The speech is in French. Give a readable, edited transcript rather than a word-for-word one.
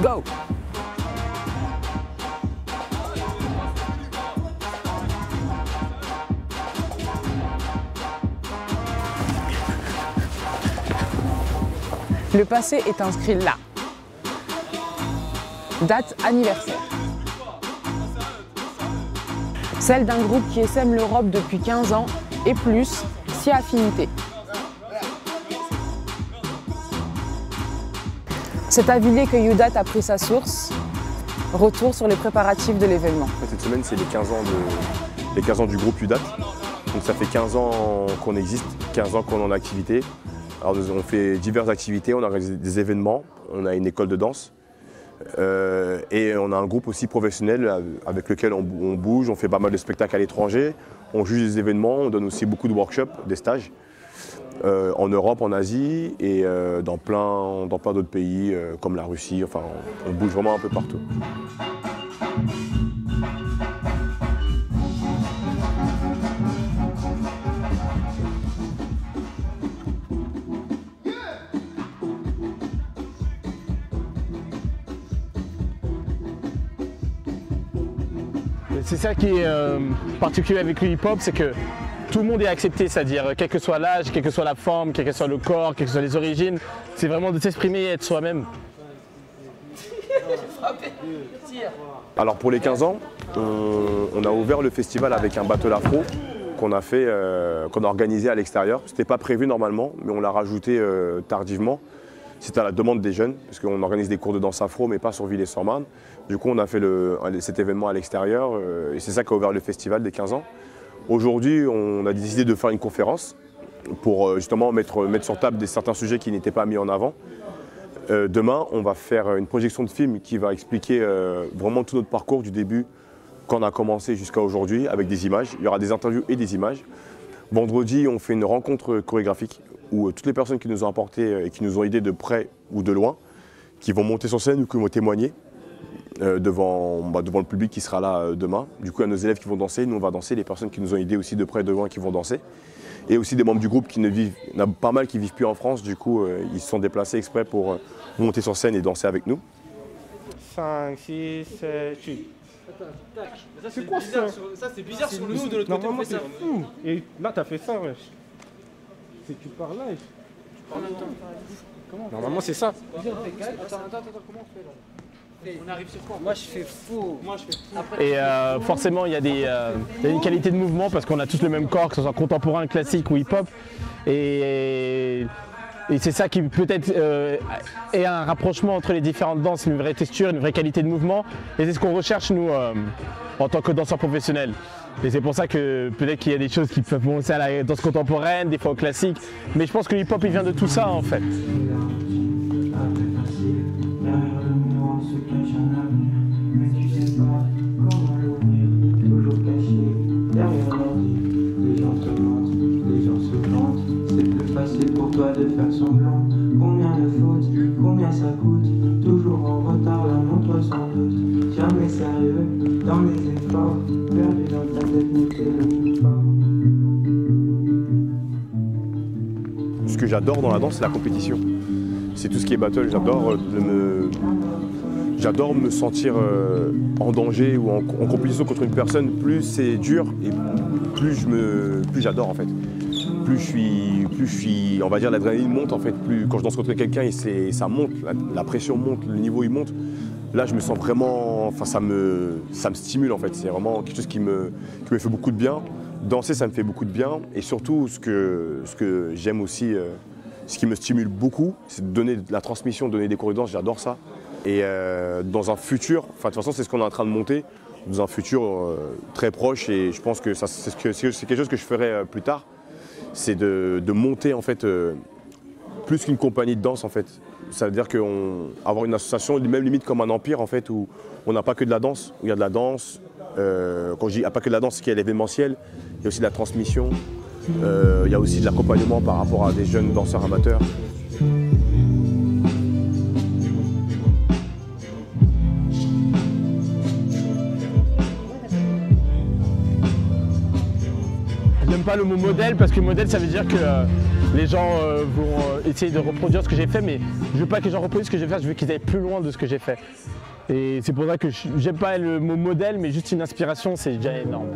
Go! Le passé est inscrit là. Date anniversaire. Celle d'un groupe qui essaime l'Europe depuis 15 ans et plus, si affinité. C'est à Villiers que YouDate a pris sa source. Retour sur les préparatifs de l'événement. Cette semaine, c'est les 15 ans du groupe YouDate. Donc ça fait 15 ans qu'on existe, 15 ans qu'on est en activité. Alors on fait diverses activités, on organise des événements, on a une école de danse et on a un groupe aussi professionnel avec lequel on bouge, on fait pas mal de spectacles à l'étranger, on juge des événements, on donne aussi beaucoup de workshops, des stages en Europe, en Asie et dans plein d'autres pays comme la Russie, enfin on bouge vraiment un peu partout. C'est ça qui est particulier avec le hip-hop, c'est que tout le monde est accepté, c'est-à-dire quel que soit l'âge, quelle que soit la forme, quel que soit le corps, quelles que soient les origines, c'est vraiment de s'exprimer et être soi-même. Alors pour les 15 ans, on a ouvert le festival avec un battle afro qu'on a fait, qu'on a organisé à l'extérieur. C'était pas prévu normalement, mais on l'a rajouté tardivement. C'était à la demande des jeunes, parce qu'on organise des cours de danse afro, mais pas sur Villiers-sur-Marne. Du coup, on a fait cet événement à l'extérieur, et c'est ça qui a ouvert le festival des 15 ans. Aujourd'hui, on a décidé de faire une conférence pour justement mettre sur table certains sujets qui n'étaient pas mis en avant. Demain, on va faire une projection de film qui va expliquer vraiment tout notre parcours du début, quand on a commencé jusqu'à aujourd'hui, avec des images. Il y aura des interviews et des images. Vendredi, on fait une rencontre chorégraphique où toutes les personnes qui nous ont apporté et qui nous ont aidés de près ou de loin, qui vont monter sur scène ou qui vont témoigner devant le public qui sera là demain. Du coup, il y a nos élèves qui vont danser, nous on va danser, les personnes qui nous ont aidés aussi de près et de loin qui vont danser. Et aussi des membres du groupe il y en a pas mal qui ne vivent plus en France, du coup ils se sont déplacés exprès pour monter sur scène et danser avec nous. 5, 6, 7, 8. C'est quoi ça? Ça c'est bizarre sur nous de l'autre côté on fait ça. Fou. Et là t'as fait ça wesh. C'est que tu parles là et tu parles en même temps. Normalement c'est ça. Attends, comment on fait là? On arrive sur quoi? Moi je fais faux. Moi je fais faux. Et forcément, il y a une qualité de mouvement parce qu'on a tous le même corps, que ce soit contemporain, classique ou hip-hop. Et c'est ça qui peut-être est un rapprochement entre les différentes danses, une vraie texture, une vraie qualité de mouvement. Et c'est ce qu'on recherche nous en tant que danseurs professionnels. Et c'est pour ça que peut-être qu'il y a des choses qui peuvent penser à la danse contemporaine, des fois au classique. Mais je pense que le hip-hop il vient de tout ça en fait. De faire semblant, combien de fautes, combien ça coûte, toujours en retard, la montre sans doute, jamais sérieux, dans mes efforts, perdu dans ta tête, mais t'es le pas. Ce que j'adore dans la danse, c'est la compétition. C'est tout ce qui est battle, j'adore me sentir en danger ou en compétition contre une personne, plus c'est dur et plus j'adore en fait. Plus je suis, on va dire, l'adrénaline monte en fait. Plus quand je danse contre quelqu'un, ça monte, la pression monte, le niveau il monte. Là, je me sens vraiment, enfin, ça me stimule en fait. C'est vraiment quelque chose qui me fait beaucoup de bien. Danser, ça me fait beaucoup de bien. Et surtout, ce que j'aime aussi, ce qui me stimule beaucoup, c'est de donner de la transmission, donner des cours de danse. J'adore ça. Et dans un futur, enfin, de toute façon, c'est ce qu'on est en train de monter. Dans un futur très proche, et je pense que c'est quelque chose que je ferai plus tard. C'est de monter en fait plus qu'une compagnie de danse en fait. Ça veut dire avoir une association, même limite comme un empire en fait, où on n'a pas que de la danse, où il y a de la danse. Quand je dis pas que de la danse, c'est qu'il y a l'événementiel, il y a aussi de la transmission, il y a aussi de l'accompagnement par rapport à des jeunes danseurs amateurs. J'aime pas le mot modèle parce que modèle ça veut dire que les gens vont essayer de reproduire ce que j'ai fait, mais je veux pas que les gens reproduisent ce que j'ai fait, je veux qu'ils aillent plus loin de ce que j'ai fait. Et c'est pour ça que j'aime pas le mot modèle, mais juste une inspiration, c'est déjà énorme.